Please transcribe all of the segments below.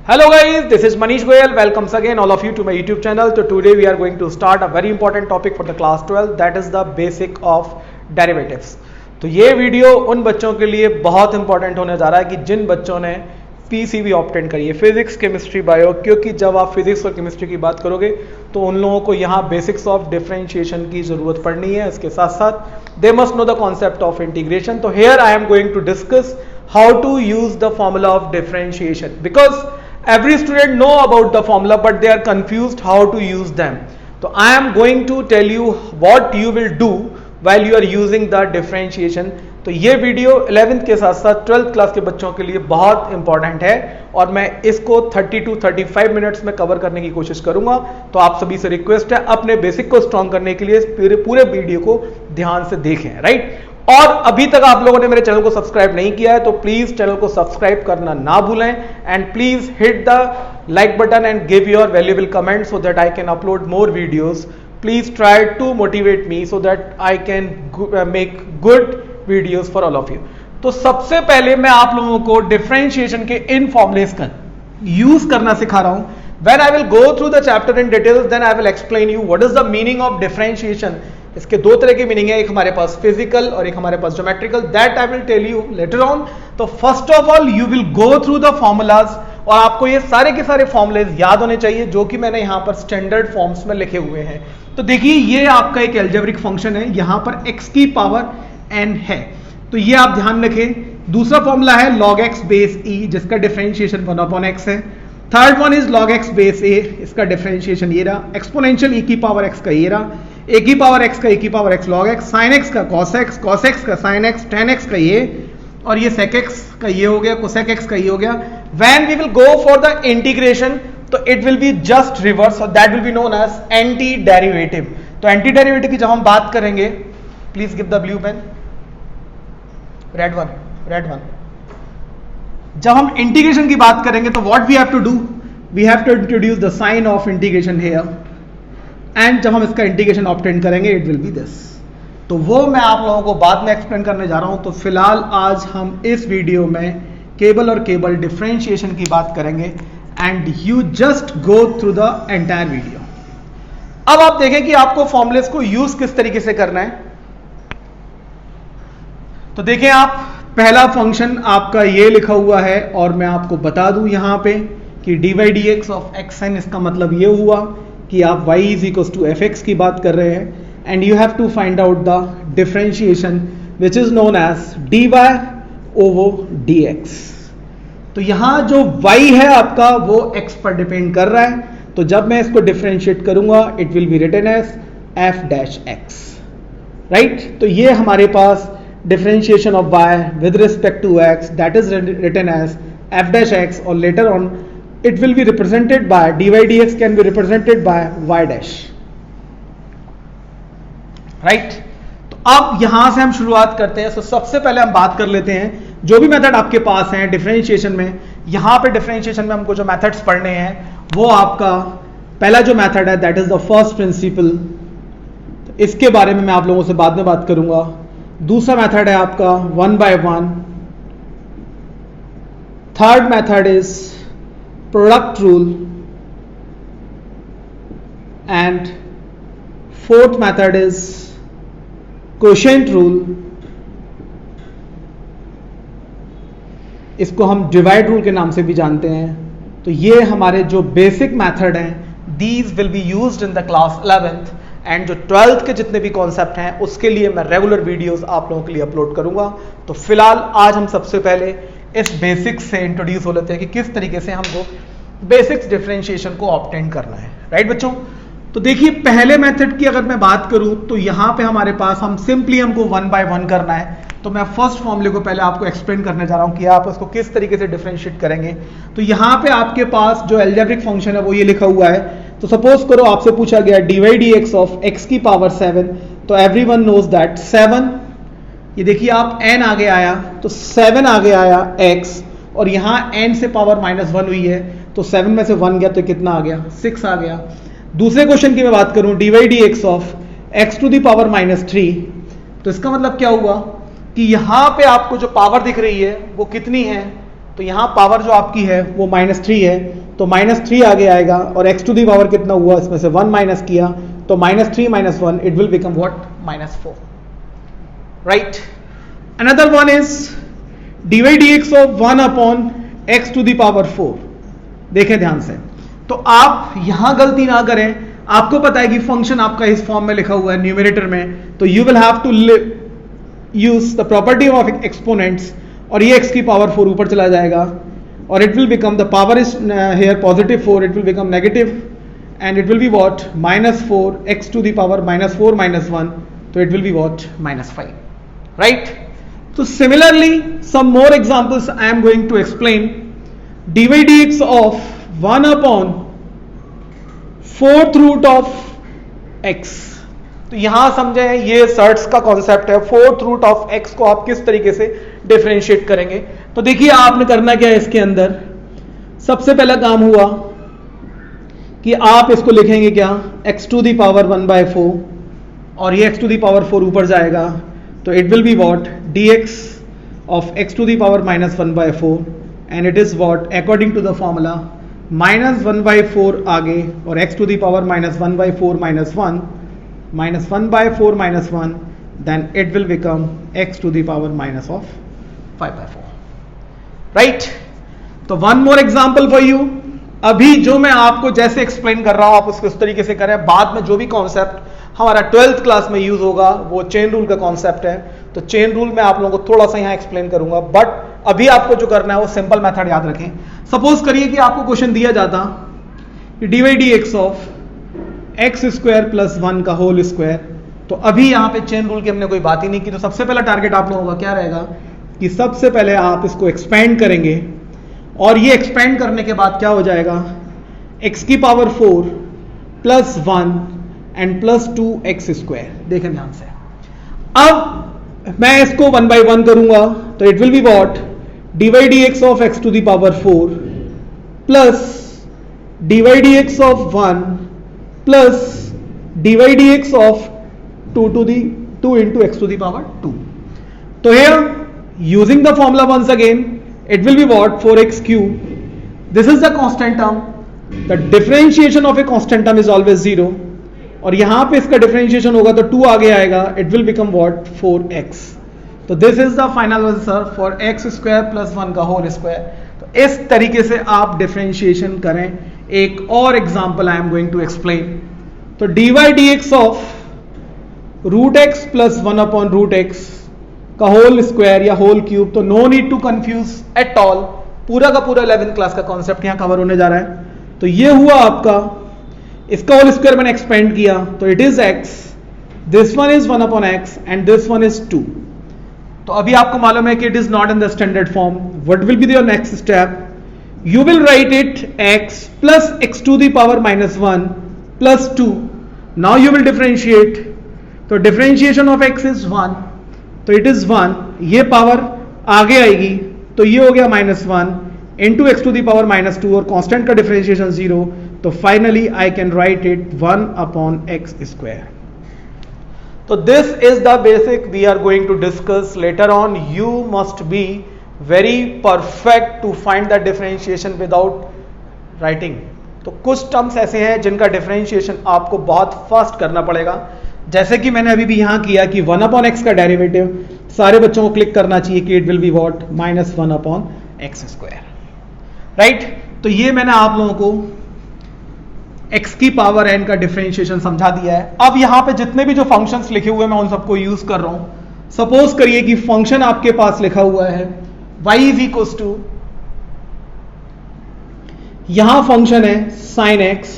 Hello guys, this is Manish Goyal. Welcomes again all of you to my YouTube channel. So today we are going to start a very important topic for the class 12, that is the basic of derivatives. तो ये video उन बच्चों के लिए बहुत important होने जा रहा है कि जिन बच्चों ने पीसीबी ऑप्टेंड करी है, फिजिक्स केमिस्ट्री बायो, क्योंकि जब आप फिजिक्स और केमिस्ट्री की बात करोगे तो उन लोगों को यहाँ बेसिक्स ऑफ डिफरेंशिएशन की जरूरत पड़नी है. इसके साथ साथ they must know the concept of integration. तो here I am going to discuss how to use the formula of differentiation because every student know about the formula but they are confused how to use them. So I am going to tell you what you will do while you are using the differentiation. तो ये video 11th के साथ साथ 12th class के बच्चों के लिए बहुत इंपॉर्टेंट है और मैं इसको 30 to 35 मिनट्स में कवर करने की कोशिश करूंगा. तो आप सभी से रिक्वेस्ट है अपने बेसिक को स्ट्रॉन्ग करने के लिए पूरे वीडियो को ध्यान से देखें, राइट. और अभी तक आप लोगों ने मेरे चैनल को सब्सक्राइब नहीं किया है तो प्लीज चैनल को सब्सक्राइब करना ना भूलें and please hit the like button and give your valuable comment so that I can upload more videos. Please try to motivate me so that I can make good videos for all of you. तो सबसे पहले मैं आप लोगों को differentiation के इन formulas का use करना सिखा रहा हूं. When I will go through the chapter in details, then I will explain you what is the meaning of differentiation. इसके दो तरह की मीनिंग है, एक हमारे पास फिजिकल और एक हमारे पास geometrical. That I will tell you later on. तो first of all you will go through the formulas और आपको ये सारे के सारे फॉर्मूलेज याद होने चाहिए जो कि मैंने यहाँ पर स्टैंडर्ड फॉर्म्स में लिखे हुए हैं. तो देखिए ये आपका एक एल्जेब्रिक फंक्शन है, यहाँ पर x की पावर n है, तो ये आप ध्यान रखें. दूसरा फॉर्मूला है log x बेस e जिसका डिफरेंशिएशन 1/x है. Third one is log x base a, इसका डिफरेंशिएशन ये रहा. एक्सपोनेंशियल e की पावर x का ये रहा, a की पावर x का e की power x log x, sin x का cos x, cos x का sin x, tan x का ये, और ये sec x का ये हो गया, cosec x का ये हो गया. When we will go for the integration तो it will be just reverse और that will be known as anti derivative. तो एंटी डेरिवेटिव की जब हम बात करेंगे, please give the blue pen, red one. जब हम इंटीग्रेशन की बात करेंगे तो what we have to do, we have to introduce the sign of integration here and जब हम इसका इंटीग्रेशन ऑब्टेन करेंगे इट विल बी दिस. तो वो मैं आप लोगों को बाद में एक्सप्लेन करने जा रहा हूं. तो फिलहाल आज हम इस वीडियो में केवल और केवल डिफरेंशिएशन की बात करेंगे and you just go through the entire video. अब आप देखें कि आपको फॉर्मूलेस को यूज किस तरीके से करना है. तो देखें आप, पहला फंक्शन आपका ये लिखा हुआ है और मैं आपको बता दूं यहां पे कि dy/dx ऑफ xn, इसका मतलब ये हुआ कि आप y = fx की बात कर रहे हैं and you have to find out the differentiation which is known as dy/dx. तो यहां जो y है आपका वो x पर डिपेंड कर रहा है, तो जब मैं इसको डिफरेंशिएट करूंगा it will be written as f-x, right. तो ये हमारे पास differentiation of y with respect to x, that is written as f-x और later on it will be represented by dy/dx can be represented by y', right. तो अब यहां से हम शुरुआत करते हैं. तो सबसे पहले हम बात कर लेते हैं जो भी मेथड आपके पास हैं डिफरेंशिएशन में. यहां पे डिफरेंशिएशन में हमको जो मेथड्स पढ़ने हैं वो आपका पहला जो मेथड है that is the first principle. तो इसके बारे में मैं आप लोगों से बाद में बात करूंगा. दूसरा मेथड है आपका 1/1. Third method is product rule and fourth method is quotient rule. इसको हम divide rule के नाम से भी जानते हैं. तो ये हमारे जो बेसिक मेथड हैं these will be used in the class 11th and जो 12th के जितने भी कॉन्सेप्ट हैं उसके लिए मैं रेगुलर वीडियोस आप लोगों के लिए अपलोड करूंगा. तो फिलहाल आज हम सबसे पहले इस बेसिक्स से इंट्रोड्यूस हो लेते हैं कि किस तरीके से हमको बेसिक्स डिफरेंशिएशन को ऑब्टेन करना है, राइट बच्चों. तो देखिए पहले मेथड की अगर मैं बात करूं तो यहां पे हमारे पास हमको 1/1 करना है. तो मैं फर्स्ट फॉर्मूले को पहले आपको एक्सप्लेन करने जा रहा हूं कि आप उसको किस तरीके से डिफरेंशिएट करेंगे. तो यहां पे आपके पास जो एल्जेब्रिक फंक्शन है वो ये लिखा हुआ है. तो सपोज करो आपसे पूछा गया dy/dx ऑफ x की पावर 7. तो एवरीवन नोज दैट 7, ये देखिए आप n आगे आया तो 7 आगे आया x और यहां n से पावर -1 हुई है तो 7 में से 1 गया तो कितना आ गया, 6 आ गया. दूसरे क्वेश्चन की मैं बात करूं dy/dx of x to the power -3. तो इसका मतलब क्या हुआ कि यहां पे आपको जो पावर दिख रही है वो कितनी है, तो यहाँ पावर जो आपकी है वो -3 है, तो -3 आगे आएगा और x टू दी पावर कितना हुआ, इसमें से 1 माइनस किया तो -3 - 1 it will become what, -4, right. Another one is dy dx of 1 upon x to the power 4। देखें ध्यान से, तो आप यहां गलती ना करें, आपको पता है कि फंक्शन आपका इस फॉर्म में लिखा हुआ है न्यूमरेटर में, तो you will have to use the property of exponents, और ये x की पावर 4 ऊपर चला जाएगा और it will become, the power is here positive 4, it will become negative and it will be what, -4 x to the power -4 - 1, तो it will be what, -5, right. तो similarly some more examples I am going to explain. dy dx of 1 upon 4th root of x, तो यहां समझे ये shirts का concept है, 4th root of x को आप किस तरीके से डिफरेंशिएट करेंगे। तो देखिए आपने करना क्या है, इसके अंदर सबसे पहला काम हुआ कि आप इसको लिखेंगे क्या, x टू दी पावर 1/4, और ये x टू दी पावर 4 ऊपर जाएगा, तो it will be what, dx of x to the power -1/4 and it is what, according to the formula -1/4 आगे और x to the power -1/4 - 1, -1/4 - 1, then it will become x to the power -5/4, right? तो one more example for you। अभी जो मैं आपको जैसे explain कर रहा हूं आप उसको उस तरीके से करें, बाद में जो भी कॉन्सेप्ट हमारा 12th क्लास में यूज होगा वो चेन रूल का कॉन्सेप्ट है, तो चेन रूल में आप लोगों को थोड़ा सा यहां एक्सप्लेन करूंगा, बट अभी आपको जो करना है वो सिंपल मेथड याद रखें। सपोज करिए कि आपको क्वेश्चन दिया जाता कि dy dx ऑफ x² + 1 का होल स्क्वायर, तो अभी यहां पे चेन रूल की हमने कोई बात ही नहीं की, तो सबसे पहला टारगेट आप लोगों का क्या रहेगा कि सबसे पहले आप इसको एक्सपेंड करेंगे, और ये एक्सपेंड करने के बाद क्या हो जाएगा, x की पावर 4 + 1 एंड +2 x²। देखें ध्यान से, अब मैं इसको 1/1 करूंगा, तो it will be what, dy dx of x to the power 4 plus dy dx of 1 plus dy dx of 2 into x to the power 2. So here, using the formula once again, it will be what, 4x cube. This is the constant term. The differentiation of a constant term is always 0. और यहां पे इसका differentiation होगा तो 2 आगे आएगा, it will become what, 4x. तो this is the final answer for x² + 1 का होल स्क्वायर। तो इस तरीके से आप डिफरेंशिएशन करें। एक और example I am going to explain. तो dy dx of √x + 1/√x का होल स्क्वायर या होल क्यूब, तो no need to confuse at all, पूरा का पूरा 11th क्लास का कॉन्सेप्ट यहां कवर होने जा रहा है। तो ये हुआ आपका, इसका होल स्क्वायर मैंने एक्सपेंड किया, तो it is x, this one is 1/x and this one is 2। तो अभी आपको मालूम है कि it is not in the standard form. What will be your next step, you will write it x plus x to the power -1 plus 2. Now you will differentiate. तो differentiation of x is 1, तो it is 1, ये power आगे आएगी तो ये हो गया -1 into x to the power -2 और कांस्टेंट का डिफरेंशिएशन 0, तो finally I can write it 1/x²। तो this is the basic we are going to discuss later on. You must be very perfect to find the differentiation without writing. तो कुछ terms ऐसे हैं जिनका differentiation आपको बहुत fast करना पड़ेगा, जैसे कि मैंने अभी भी यहां किया कि 1/x का डेरिवेटिव सारे बच्चों को क्लिक करना चाहिए कि it will be what, -1/x², right. तो ये मैंने आप लोगों को x की पावर n का डिफरेंशिएशन समझा दिया है। अब यहां पे जितने भी जो फंक्शंस लिखे हुए हैं मैं उन सबको यूज कर रहा हूं। सपोज करिए कि फंक्शन आपके पास लिखा हुआ है y = यहां फंक्शन है sin x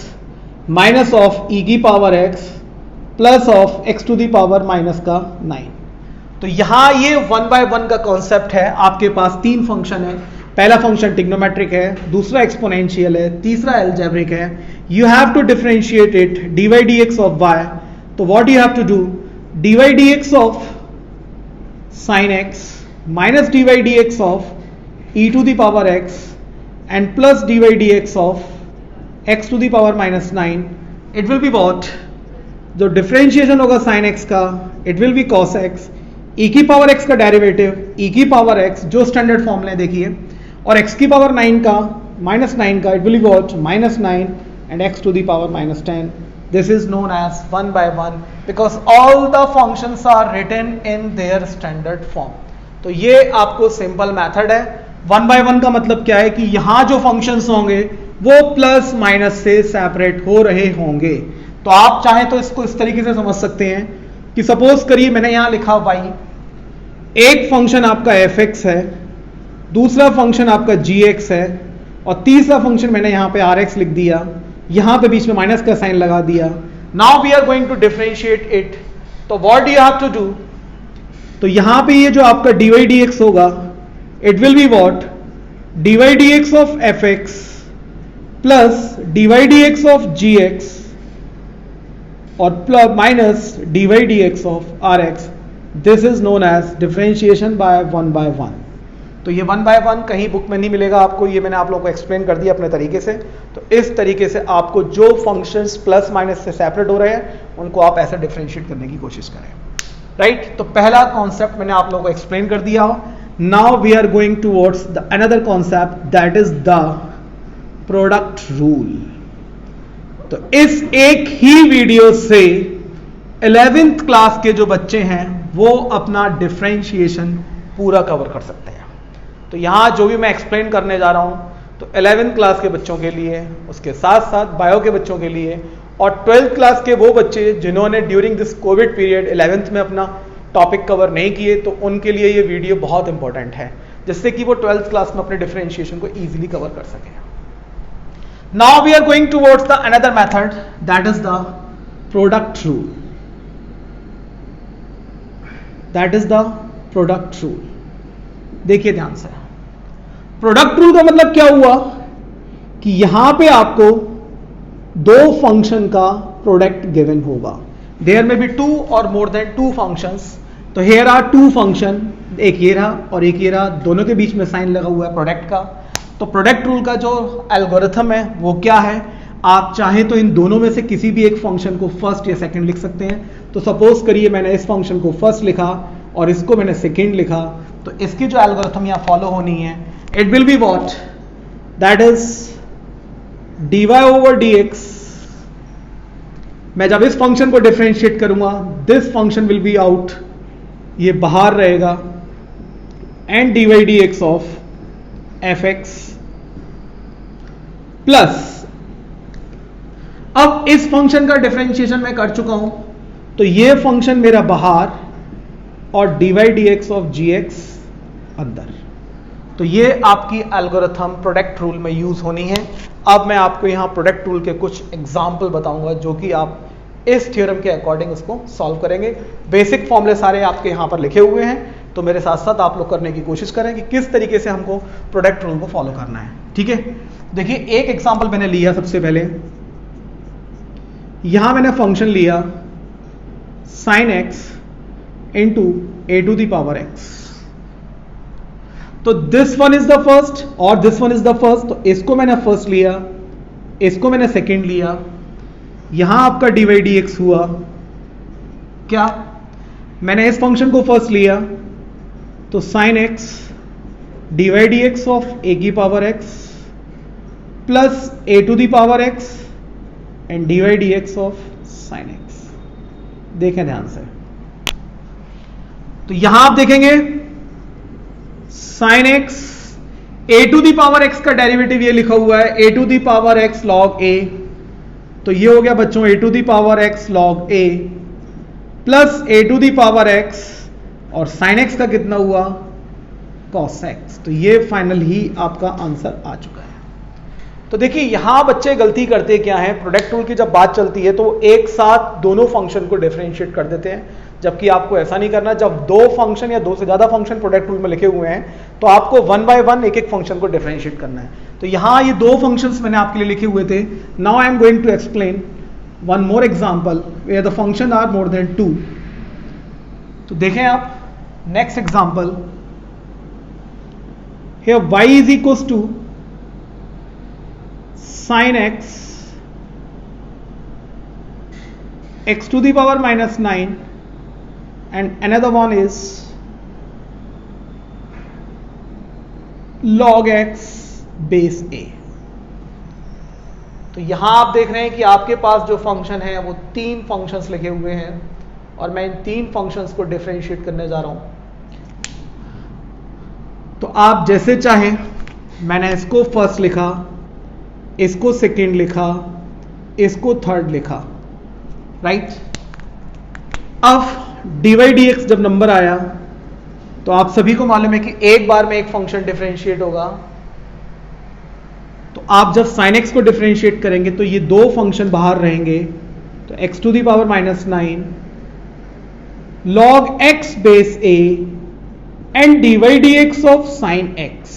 minus of e की power x plus of x to the power -9। तो यहां ये 1/1 का कॉन्सेप्ट है। आपके पास 3 फंक्शन है, पहला फंक्शन ट्रिग्नोमेट्रिक है, दूसरा एक्सपोनेंशियल है, तीसरा अलजेब्रिक है। You have to differentiate it dy dx of y। तो what you have to do, dy dx of sin x minus dy dx of e to the power x and plus dy dx of x to the power -9, it will be what, जो differentiation होगा sin x का, it will be cos x, e की power x का derivative e की power x जो standard formula देखिए, और x की पावर 9 का -9 का it will be what -9 and x to the power -10. This is known as 1 by 1 because all the functions are written in their standard form. तो ये आपको सिंपल मेथड है. 1 by 1 का मतलब क्या है कि यहां जो फंक्शंस होंगे वो प्लस माइनस से सेपरेट हो रहे होंगे. तो आप चाहें तो इसको इस तरीके से समझ सकते हैं कि सपोज करिए मैंने यहां लिखा y, एक फंक्शन आपका fx है, दूसरा फंक्शन आपका gx है और तीसरा फंक्शन मैंने यहां पे rx लिख दिया, यहां पे बीच में माइनस का साइन लगा दिया. Now we are going to differentiate it. तो what do you have to do? तो यहां पे ये जो आपका dy dx होगा it will be what dy dx of fx plus dy dx of gx और plus minus dy dx of rx. This is known as differentiation by 1 by 1. तो ये 1 by 1 कहीं बुक में नहीं मिलेगा आपको, ये मैंने आप लोगों को एक्सप्लेन कर दिया अपने तरीके से. तो इस तरीके से आपको जो फंक्शंस प्लस माइनस से सेपरेट हो रहे हैं उनको आप ऐसे डिफरेंशिएट करने की कोशिश करें. राइट? तो पहला कॉन्सेप्ट मैंने आप लोगों को एक्सप्लेन कर दिया. Now we are going towards the another concept that is the product rule. तो इस एक ही वीडियो से 11th क्लास के जो बच्चे हैं वो अपना डिफरेंशिएशन पूरा कवर कर सकते हैं. तो यहां जो भी मैं एक्सप्लेन करने जा रहा हूं तो 11th क्लास के बच्चों के लिए, उसके साथ साथ बायो के बच्चों के लिए और 12th क्लास के वो बच्चे जिन्होंने during this Covid period 11th में अपना टॉपिक कवर नहीं किए, तो उनके लिए ये वीडियो बहुत इंपॉर्टेंट है जिससे कि वो 12th क्लास में अपने डिफरेंशिएशन को इजीली कवर कर सके. Now we are going towards the another method that is the product rule. That is the product rule. देखिए ध्यान से, प्रोडक्ट रूल का मतलब क्या हुआ कि यहां पे आपको दो फंक्शन का प्रोडक्ट गिवन होगा. देयर में बी 2 और मोर देन 2 फंक्शंस. तो हियर आर 2 फंक्शन, एक ये रहा और एक ये रहा, दोनों के बीच में साइन लगा हुआ है प्रोडक्ट का. तो प्रोडक्ट रूल का जो एल्गोरिथम है वो क्या है? आप चाहें तो इन दोनों में से किसी भी एक फंक्शन को फर्स्ट या सेकंड लिख सकते हैं. तो सपोज करिए मैंने इस फंक्शन को फर्स्ट लिखा और इसको मैंने सेकंड लिखा, तो इसकी जो एल्गोरिथम यहां फॉलो होनी है it will be what that is dy over dx. मैं जब इस फंक्शन को डिफरेंशिएट करूंगा this function will be out, ये बाहर रहेगा, and dy dx of fx plus, अब इस फंक्शन का डिफरेंशिएशन मैं कर चुका हूं तो ये फंक्शन मेरा बाहर और dy dx ऑफ gx अंदर. तो ये आपकी एल्गोरिथम प्रोडक्ट रूल में यूज होनी है. अब मैं आपको यहां प्रोडक्ट रूल के कुछ एग्जांपल बताऊंगा जो कि आप इस थ्योरम के अकॉर्डिंग इसको सॉल्व करेंगे. बेसिक फॉर्मूले सारे आपके यहां पर लिखे हुए हैं, तो मेरे साथ साथ आप लोग करने की कोशिश करें कि किस तरीके से हमको प्रोडक्ट रूल को फॉलो करना है. ठीक है? देखिए एक एग्जांपल मैंने लिया. सबसे पहले यहां मैंने फंक्शन लिया sin x into a to the power x. तो this one is the first और this one is the first. तो इसको मैंने फर्स्ट लिया, इसको मैंने सेकंड लिया. यहां आपका dy dx हुआ क्या? मैंने इस फंक्शन को फर्स्ट लिया तो sin x dy dx of a की power x plus a to the power x and dy dx of sin x. देखें ध्यान से, तो यहां आप देखेंगे sin x a to the power x का डेरिवेटिव ये लिखा हुआ है a to the power x log a. तो ये हो गया बच्चों a to the power x log a plus a to the power x और sin x का कितना हुआ cos x. तो ये फाइनल ही आपका आंसर आ चुका है. तो देखिए यहां बच्चे गलती करते क्या है, प्रोडक्ट रूल की जब बात चलती है तो एक साथ दोनों फंक्शन को डिफरेंशिएट कर देते हैं, जबकि आपको ऐसा नहीं करना. जब दो फंक्शन या दो से ज्यादा फंक्शन प्रोडक्ट रूल में लिखे हुए हैं तो आपको 1 by 1 एक एक फंक्शन को डिफरेंशिएट करना है. तो यहां ये दो फंक्शंस मैंने आपके लिए लिखे हुए थे. Now I am going to explain one more example where the function are more than 2. तो देखें आप next example, here y is equals to sin x x to the power minus 9 and another one is log x base a। तो यहां आप देख रहे हैं कि आपके पास जो फंक्शन है वो 3 फंक्शंस लिखे हुए हैं और मैं इन 3 फंक्शंस को डिफरेंशिएट करने जा रहा हूं। तो आप जैसे चाहें, मैंने इसको फर्स्ट लिखा, इसको सेकंड लिखा, इसको थर्ड लिखा, राइट। अब dy dx जब नंबर आया तो आप सभी को मालूम है कि एक बार में एक फंक्शन डिफरेंशिएट होगा। तो आप जब sin x को डिफरेंशिएट करेंगे तो ये 2 फंक्शन बाहर रहेंगे, तो x to the power -9 log x base a and dy dx of sin x।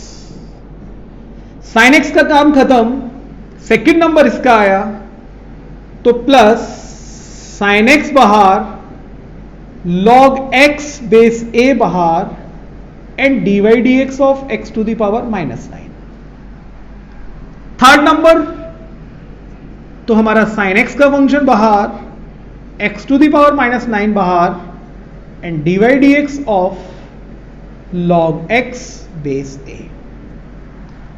sin x का काम खत्म, सेकंड नंबर इसका आया तो प्लस sin x बाहर, log x बेस a बाहर and dy dx of x to the power -9। Third number तो हमारा sin x का फंक्शन बाहर, x टू दी पावर -9 बाहर and dy dx of log x base a।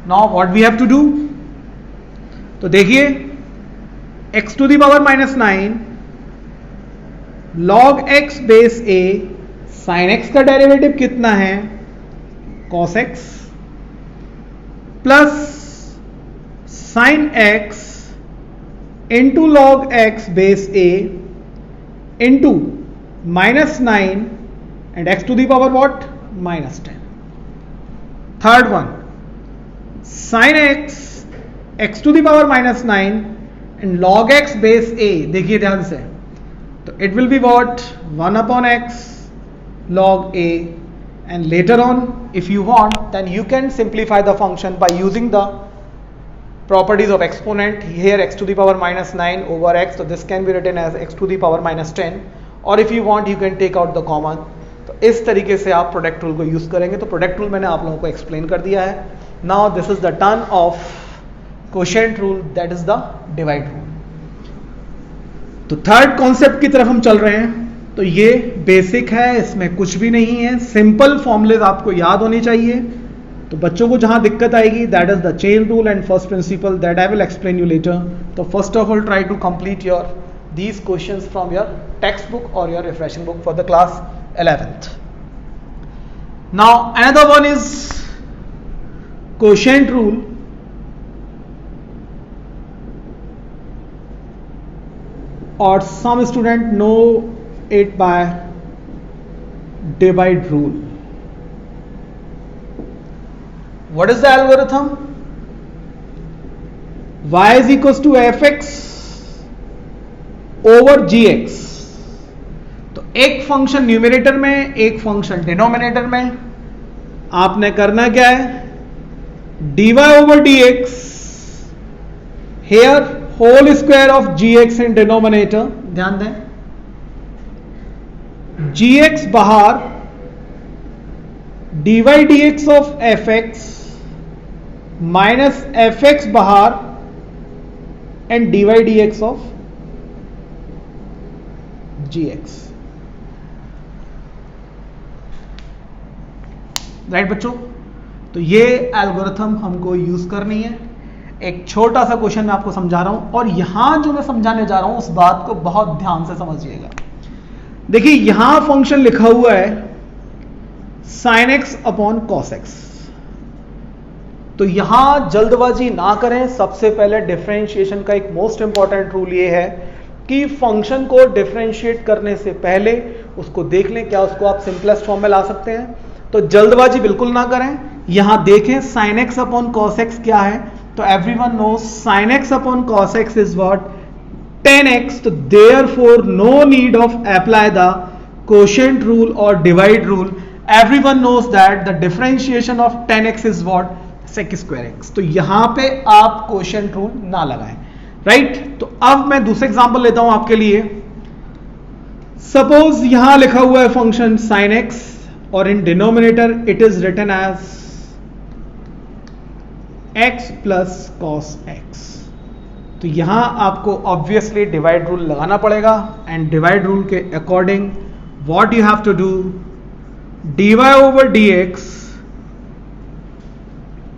Now what we have to do, तो देखिए x to the power -9 log x base a, sin x का derivative कितना है cos x plus sin x into log x base a into -9 and x to the power what -10। Third one sin x to the power -9 and log x base a, देखिए ध्यान से, तो it will be what 1 upon x log a, and later on if you want then you can simplify the function by using the properties of exponent. Here x to the power -9 over x, so this can be written as x to the power -10, or if you want you can take out the common। तो इस तरीके से आप product rule को use करेंगे। तो product rule मैंने आप लोगों को एक्सप्लेन कर दिया है। Now this is the turn off quotient rule, that is the divide rule. तो थर्ड कॉन्सेप्ट की तरफ हम चल रहे हैं। तो ये बेसिक है, इसमें कुछ भी नहीं है, सिंपल फॉर्मूलेज आपको याद होनी चाहिए। तो बच्चों को जहां दिक्कत आएगी that is the chain rule and first principle, that I will explain you later. तो first of all try to complete your these questions from your textbook or your refreshing book for the class 11th. Now another one is quotient rule, or some student know it by divide rule. What is the algorithm? Y is equals to fx over gx। तो एक function numerator में, एक function denominator में, आपने करना क्या है, dy over dx, here whole square of gx in denominator, ध्यान दें, gx बाहर, dy dx of fx minus fx बाहर and dy dx of gx। Right बच्चों, तो ये एल्गोरिथम हमको यूज करनी है। एक छोटा सा क्वेश्चन मैं आपको समझा रहा हूं, और यहां जो मैं समझाने जा रहा हूं उस बात को बहुत ध्यान से समझिएगा। देखिए यहां फंक्शन लिखा हुआ है sin x upon cos x। तो यहां जल्दबाजी ना करें, सबसे पहले डिफरेंशिएशन का एक मोस्ट इंपॉर्टेंट रूल ये है कि फंक्शन को डिफरेंशिएट करने से पहले उसको देख लें क्या उसको आप सिंपलेस्ट फॉर्म में ला सकते हैं। तो जल्दबाजी बिल्कुल ना करें। यहां देखें sin x upon cos x क्या है, तो everyone knows sin x upon cos x is what 10x। तो therefore no need of apply the quotient rule और divide rule. Everyone knows that the differentiation of 10x is what sec square x। तो यहां पे आप quotient rule ना लगाएं, right. तो अब मैं दूसरा एग्जांपल लेता हूं आपके लिए। सपोज यहां लिखा हुआ है फंक्शन sin x और in denominator it is written as x plus cos x। तो यहां आपको ऑब्वियसली डिवाइड रूल लगाना पड़ेगा, एंड डिवाइड रूल के according what you have to do, dy over dx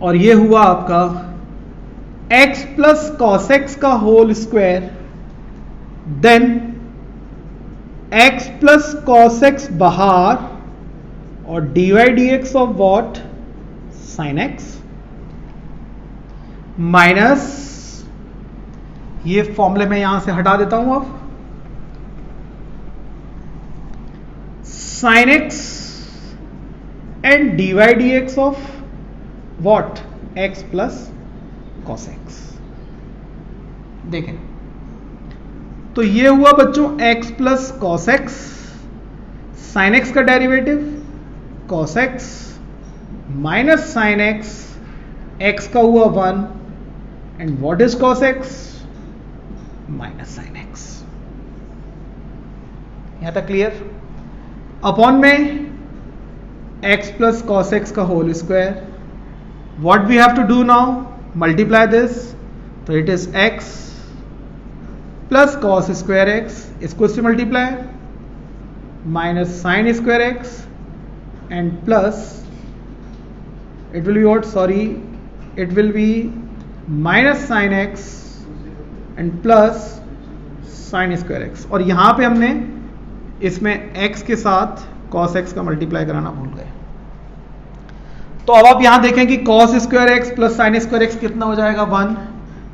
और ये हुआ आपका x प्लस कॉस एक्स का whole square, then x plus cos x बाहर और dy dx of what sine x, minus ये फॉर्मूले में यहां से हटा देता हूं अब, sine x and dy dx of what x plus cos x. देखें तो ये हुआ बच्चों x plus cos x, sine x का derivative cos x minus sine x, x का हुआ 1 and what is cos x minus sine x. यहां तक क्लियर? अपॉन में x प्लस कॉस एक्स का whole square, what we have to do now, multiply this, तो it is x plus cos square x, इसको से multiply minus sine square x and plus it will be what, sorry it will be minus sine x and plus sign square x. और यहां पे हमने इसमें x के साथ cos x का मल्टीप्लाई कराना भूल गए। तो अब आप यहां देखें कि cos square x plus sign square x कितना हो जाएगा 1।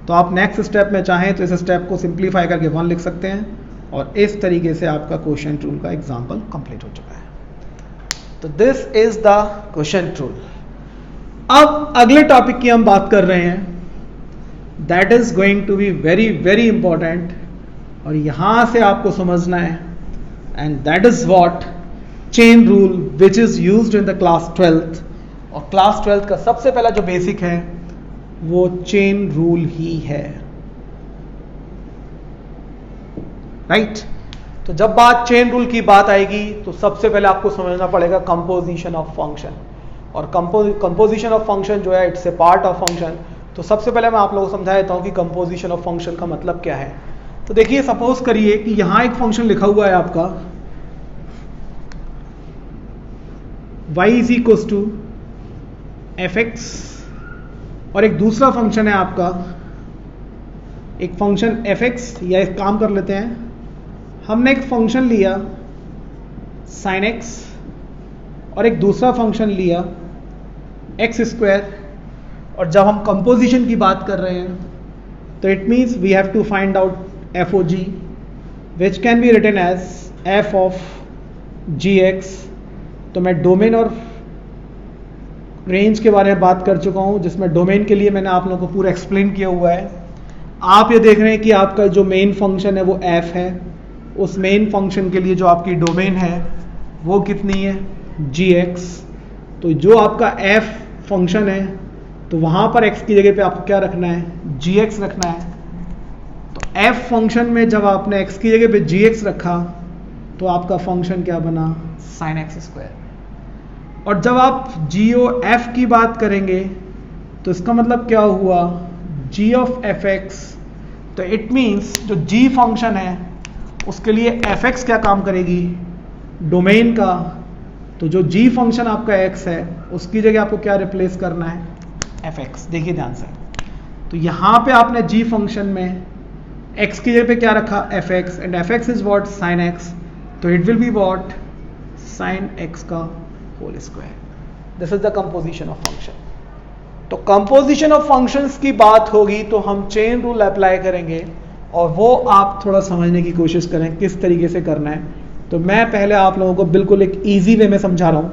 तो आप नेक्स्ट स्टेप में चाहें तो इस स्टेप को सिंप्लीफाई करके 1 लिख सकते हैं और इस तरीके से आपका क्वोशिएंट रूल का एग्जांपल कंप्लीट हो चुका है। तो this is the quotient rule. अब अगले टॉपिक की हम बात कर रहे हैं, that is going to be very very important और यहां से आपको समझना है, and that is what chain rule which is used in the class 12th। और क्लास 12th का सबसे पहला जो बेसिक है वो चेन रूल ही है, राइट? तो जब बात चेन रूल की बात आएगी तो सबसे पहले आपको समझना पड़ेगा कंपोजिशन ऑफ फंक्शन, और कंपोजिशन ऑफ फंक्शन जो है it's a part of function. तो सबसे पहले मैं आप लोगों को समझा देता हूं कि कंपोजिशन ऑफ फंक्शन का मतलब क्या है। तो देखिए, सपोज करिए कि यहां एक फंक्शन लिखा हुआ है आपका y is equals to f x, और एक दूसरा फंक्शन है आपका, एक फंक्शन एफ एक्स, या एक काम कर लेते हैं, हमने एक फंक्शन लिया साइन एक्स और एक दूसरा फंक्शन लिया एक्स स्क्वायर। और जब हम कंपोजिशन की बात कर रहे हैं तो it means we have to find out f o g which can be written as f of g x. तो मैं डोमेन और रेंज के बारे में बात कर चुका हूं, जिसमें डोमेन के लिए मैंने आप लोगों को पूरा एक्सप्लेन किया हुआ है। आप ये देख रहे हैं कि आपका जो मेन फंक्शन है वो एफ है, उस मेन फंक्शन के लिए जो आपकी डोमेन है वो कितनी है जी एक्स। तो जो आपका एफ फंक्शन है तो वहां पर x की जगह पे आपको क्या रखना है, जी एक्स रखना है। तो f फंक्शन में जब आपने x की जगह पे जी एक्स रखा तो आपका फंक्शन क्या बना, साइन एक्स स्क्वायर। और जब आप जी ओ एफ की बात करेंगे तो इसका मतलब क्या हुआ, जी ऑफ एफ एक्स। तो इट मीन्स जो जी फंक्शन है उसके लिए एफ एक्स क्या काम करेगी, डोमेन का। तो जो जी फंक्शन आपका x है उसकी जगह आपको क्या रिप्लेस करना है, एफ एक्स। देखिए ध्यान से, तो यहां पे आपने जी फंक्शन में x की जगह पे क्या रखा, f x, and f x is what, sine x. तो it will be what, sine x का whole square. This is the composition of function. तो कंपोजिशन ऑफ फंक्शंस की बात होगी तो हम चेन रूल अप्लाई करेंगे, और वो आप थोड़ा समझने की कोशिश करें किस तरीके से करना है। तो मैं पहले आप लोगों को बिल्कुल एक इजी वे में समझा रहा हूं,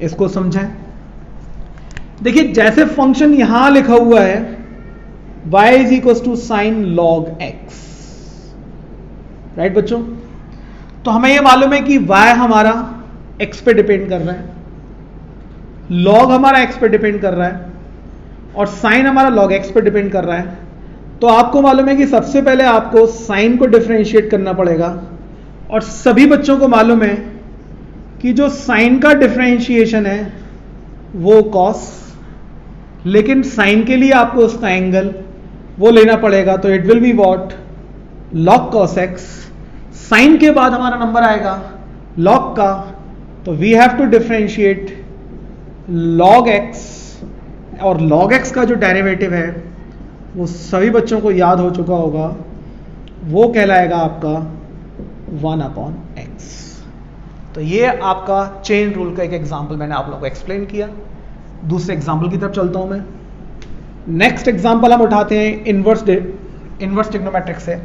इसको समझें। देखिए, जैसे फंक्शन यहां लिखा हुआ है y is equal to sine log x, right बच्चों? तो हमें यह मालूम है कि y हमारा x पे डिपेंड कर रहा है, log हमारा x पे डिपेंड कर रहा है, और साइन हमारा log x पे डिपेंड कर रहा है। तो आपको मालूम है कि सबसे पहले आपको साइन को डिफरेंशिएट करना पड़ेगा, और सभी बच्चों को मालूम है कि जो साइन का डिफरेंशिएशन है वो कॉस, लेकिन साइन के लिए आपको उसका एंगल वो लेना पड़ेगा। तो it will be what, log cos x. Sine के बाद हमारा नंबर आएगा लॉग का, तो we have to differentiate log x और log x का जो डेरिवेटिव है वो सभी बच्चों को याद हो चुका होगा, वो कहलाएगा आपका 1/x। तो ये आपका चेन रूल का एक एग्जांपल मैंने आप लोगों को एक्सप्लेन किया। दूसरे एग्जांपल की तरफ चलता हूं मैं। नेक्स्ट एग्जांपल हम उठाते हैं इनवर्स ट्रिग्नोमेट्रिक से।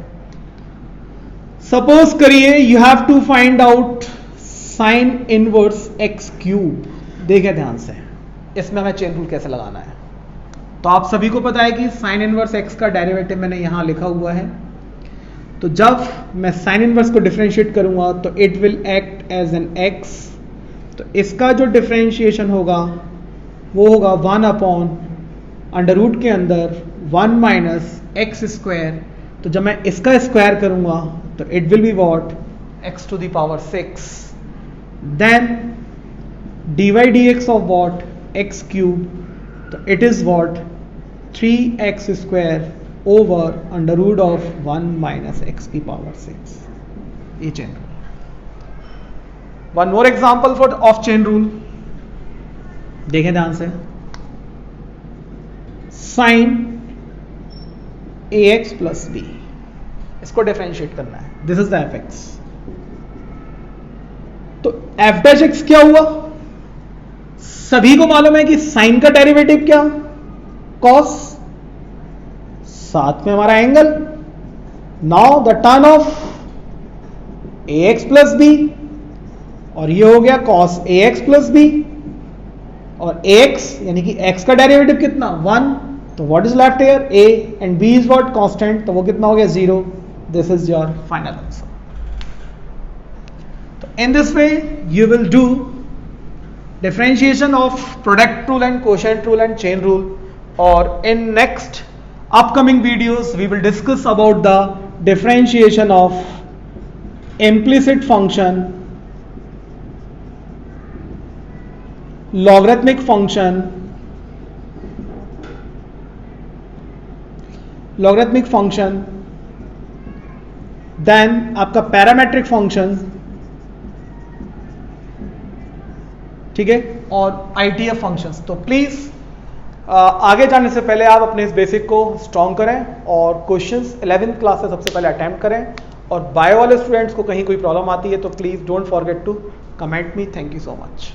सपोज करिए you have to find out sine inverse x cube. देखिए ध्यान से, इसमें हमें चेन रूल कैसे लगाना है। तो आप सभी को पता है कि साइन इनवर्स x का डेरिवेटिव मैंने यहां लिखा हुआ है। तो जब मैं साइन इनवर्स को डिफरेंशिएट करूंगा तो it will act as an x। तो इसका जो डिफरेंशिएशन होगा वो होगा 1/√ के अंदर 1 माइनस एक्स स्क्वायर। तो जब मैं इसका स्क्वायर करूंगा तो it will be what, x to the power 6। Then dy dx of what, x cube. तो it is what 3x square over √ of 1 minus x की पावर 6। ये chain rule. One more example for of chain rule, देखें ध्यान से। Sine ax plus b, इसको differentiate करना है। This is the fx। तो f डैश x क्या हुआ? सभी को मालूम है कि साइन का डेरिवेटिव क्या, cos, साथ में हमारा angle. Now the turn off ax plus b, और ये हो गया cos ax प्लस b। और ax यानी कि x का डेरिवेटिव कितना, 1। तो what is left here, a and b is what, constant. तो वो कितना हो गया, 0। This is your final answer. तो in this way you will do differentiation of product rule and quotient rule and chain rule, or in next upcoming videos we will discuss about the differentiation of implicit function, logarithmic function, then आपका parametric function, ठीक है, और ITF functions. तो please आगे जाने से पहले आप अपने इस बेसिक को स्ट्रॉन्ग करें और क्वेश्चंस 11th क्लास से सबसे पहले अटेम्प्ट करें। और बायो वाले स्टूडेंट्स को कहीं कोई प्रॉब्लम आती है तो please don't forget to comment me. Thank you so much.